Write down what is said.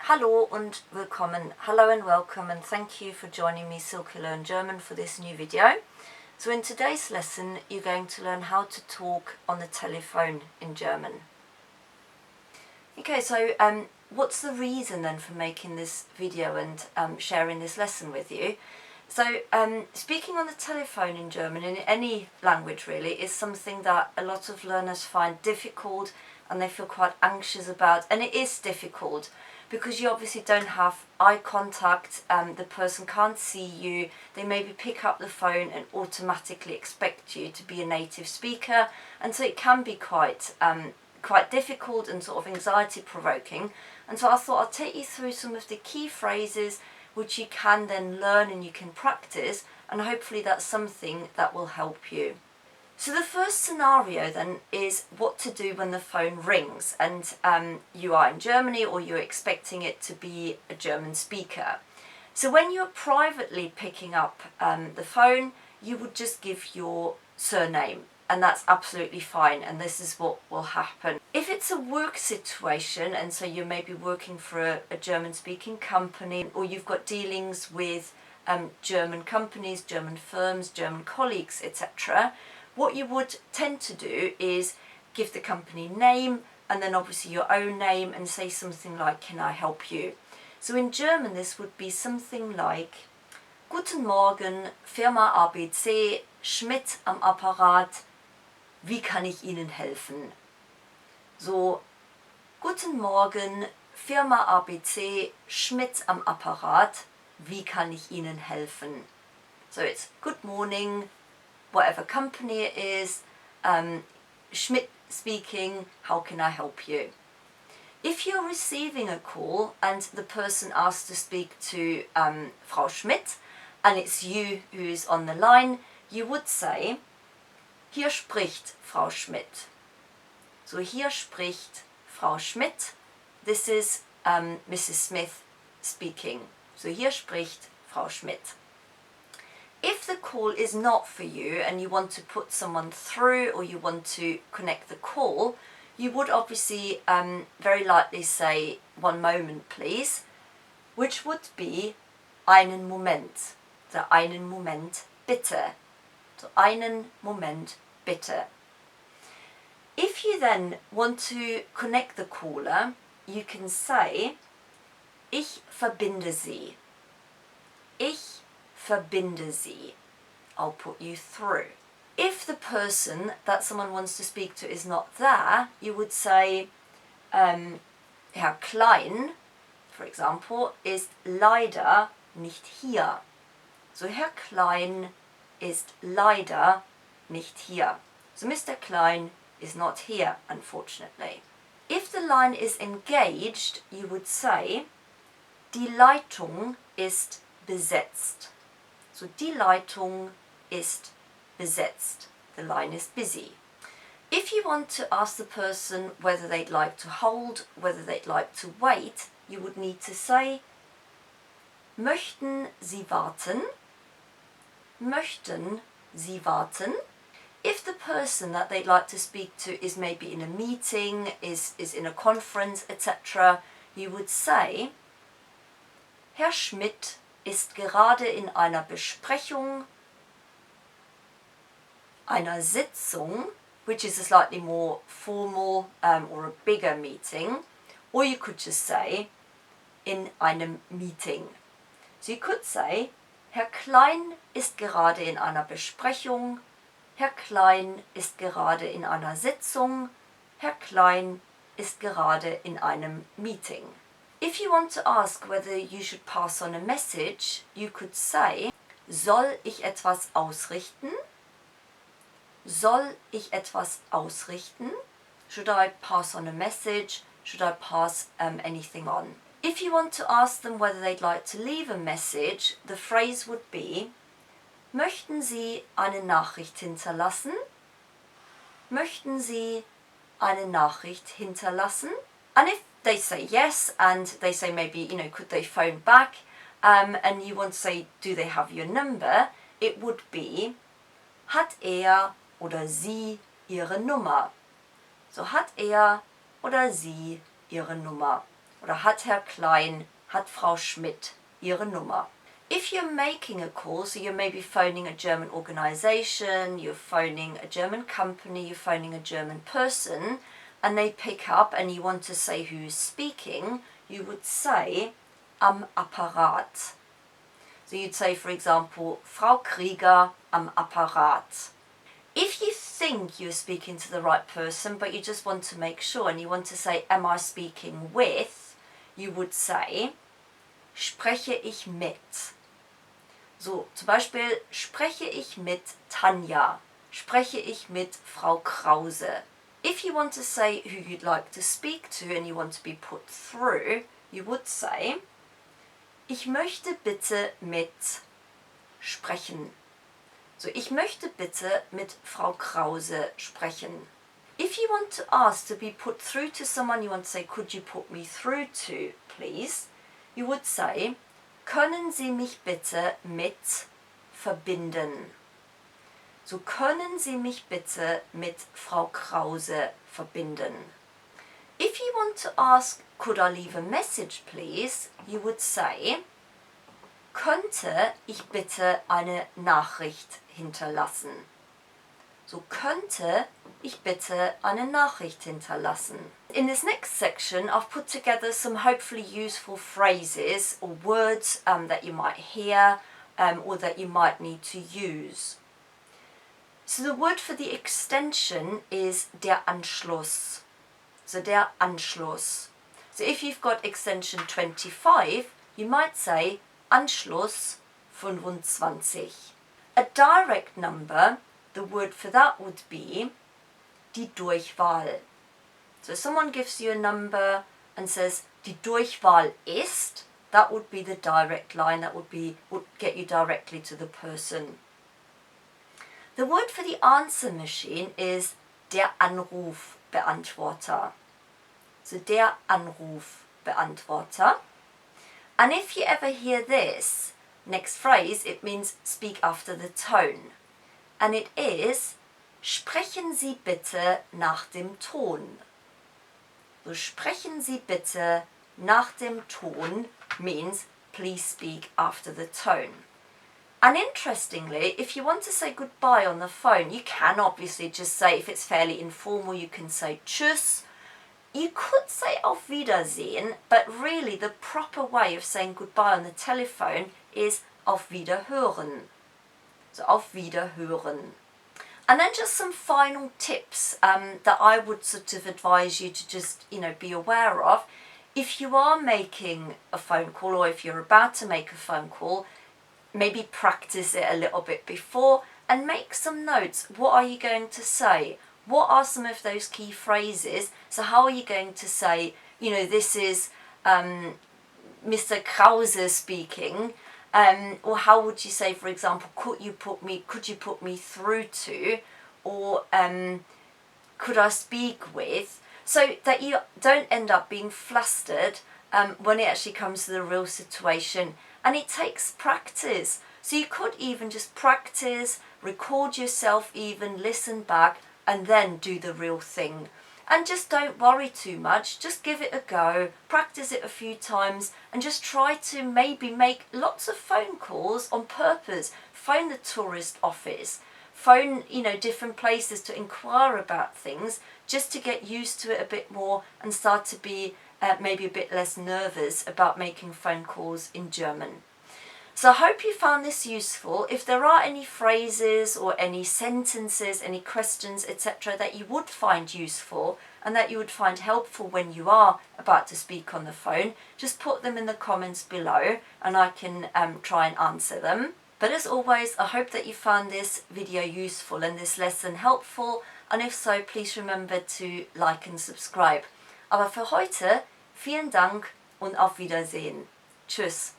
Hallo und willkommen. Hello and welcome, and thank you for joining me, Silke Learn German, for this new video. So in today's lesson you're going to learn how to talk on the telephone in German. Okay, so what's the reason then for making this video and sharing this lesson with you? So speaking on the telephone in German, in any language really, is something that a lot of learners find difficult and they feel quite anxious about, and it is difficult because you obviously don't have eye contact, the person can't see you, they maybe pick up the phone and automatically expect you to be a native speaker, and so it can be quite difficult and sort of anxiety provoking. And so I thought I'd take you through some of the key phrases which you can then learn and you can practice, and hopefully that's something that will help you. So the first scenario then is what to do when the phone rings and you are in Germany or you're expecting it to be a German speaker. So when you're privately picking up the phone, you would just give your surname, and that's absolutely fine, and this is what will happen. If it's a work situation, and so you're maybe working for a German speaking company, or you've got dealings with German companies, German firms, German colleagues, etc., what you would tend to do is give the company name and then obviously your own name and say something like, "Can I help you?" So in German this would be something like, "Guten Morgen, Firma ABC, Schmidt am Apparat, wie kann ich Ihnen helfen?" So, "Guten Morgen, Firma ABC, Schmidt am Apparat, wie kann ich Ihnen helfen?" So it's good morning, whatever company it is, Schmidt speaking, how can I help you? If you're receiving a call and the person asks to speak to Frau Schmidt and it's you who's on the line, you would say, "Hier spricht Frau Schmidt." So hier spricht Frau Schmidt. This is Mrs. Smith speaking. So hier spricht Frau Schmidt. If the call is not for you and you want to put someone through or you want to connect the call, you would obviously very likely say, "One moment please," which would be "einen Moment." So einen Moment bitte. So einen Moment bitte. If you then want to connect the caller, you can say, "Ich verbinde Sie." Ich verbinde Sie. I'll put you through. If the person that someone wants to speak to is not there, you would say, "Herr Klein," for example, "ist leider nicht hier." So Herr Klein ist leider nicht hier. So Mr. Klein is not here, unfortunately. If the line is engaged, you would say, "Die Leitung ist besetzt." So die Leitung ist besetzt. The line is busy. If you want to ask the person whether they'd like to hold, whether they'd like to wait, you would need to say, "Möchten Sie warten?" Möchten Sie warten? If the person that they'd like to speak to is maybe in a meeting, is in a conference, etc., you would say, "Herr Schmidt ist gerade in einer Besprechung, einer Sitzung," which is a slightly more formal or a bigger meeting, or you could just say, "in einem Meeting." So you could say, "Herr Klein ist gerade in einer Besprechung," "Herr Klein ist gerade in einer Sitzung," "Herr Klein ist gerade in einem Meeting." If you want to ask whether you should pass on a message, you could say, "Soll ich etwas ausrichten?" Soll ich etwas ausrichten? Should I pass on a message? Should I pass anything on? If you want to ask them whether they'd like to leave a message, the phrase would be, "Möchten Sie eine Nachricht hinterlassen?" Möchten Sie eine Nachricht hinterlassen? And if they say yes, and they say maybe, could they phone back, and you want to say, "Do they have your number?" It would be, "Hat er oder sie ihre Nummer?" So hat er oder sie ihre Nummer. oder hat Herr Klein, hat Frau Schmidt Ihre Nummer. If you're making a call, so you're maybe phoning a German organization, you're phoning a German company, you're phoning a German person, and they pick up and you want to say who's speaking, you would say am Apparat. So you'd say, for example, Frau Krieger am Apparat. If you think you're speaking to the right person, but you just want to make sure and you want to say, am I speaking with, you would say, spreche ich mit. So, zum Beispiel, spreche ich mit Tanja, spreche ich mit Frau Krause. If you want to say who you'd like to speak to and you want to be put through, you would say, ich möchte bitte mit sprechen. So, ich möchte bitte mit Frau Krause sprechen. If you want to ask to be put through to someone, you want to say, could you put me through to, please? You would say, können Sie mich bitte mit verbinden? So, können Sie mich bitte mit Frau Krause verbinden? If you want to ask, could I leave a message please? You would say, könnte ich bitte eine Nachricht hinterlassen? So, könnte ich bitte eine Nachricht hinterlassen? In this next section, I've put together some hopefully useful phrases or words that you might hear or that you might need to use. So the word for the extension is der Anschluss. So der Anschluss. So if you've got extension 25, you might say Anschluss 25. A direct number, the word for that would be die Durchwahl. So if someone gives you a number and says die Durchwahl ist, that would be the direct line, that would get you directly to the person. The word for the answer machine is der Anrufbeantworter. So der Anrufbeantworter. And if you ever hear this next phrase, it means speak after the tone. And it is, sprechen Sie bitte nach dem Ton. So sprechen Sie bitte nach dem Ton means please speak after the tone. And interestingly, if you want to say goodbye on the phone, you can obviously just say, if it's fairly informal, you can say tschüss. You could say auf Wiedersehen, but really the proper way of saying goodbye on the telephone is auf Wiederhören. So auf Wiederhören. And then just some final tips that I would sort of advise you to just, be aware of. If you are making a phone call or if you're about to make a phone call, maybe practice it a little bit before and make some notes. What are you going to say? What are some of those key phrases? So how are you going to say, this is Mr. Krause speaking, or how would you say, for example, could you put me through to, or could I speak with, so that you don't end up being flustered when it actually comes to the real situation. And it takes practice. So you could even just practice, record yourself even, listen back, and then do the real thing. And just don't worry too much, just give it a go, practice it a few times, and just try to maybe make lots of phone calls on purpose. Phone the tourist office, phone, different places to inquire about things, just to get used to it a bit more and start to be maybe a bit less nervous about making phone calls in German. So I hope you found this useful. If there are any phrases or any sentences, any questions, etc. that you would find useful and that you would find helpful when you are about to speak on the phone, just put them in the comments below and I can try and answer them. But as always, I hope that you found this video useful and this lesson helpful, and if so, please remember to like and subscribe. Aber für heute, vielen Dank und auf Wiedersehen. Tschüss.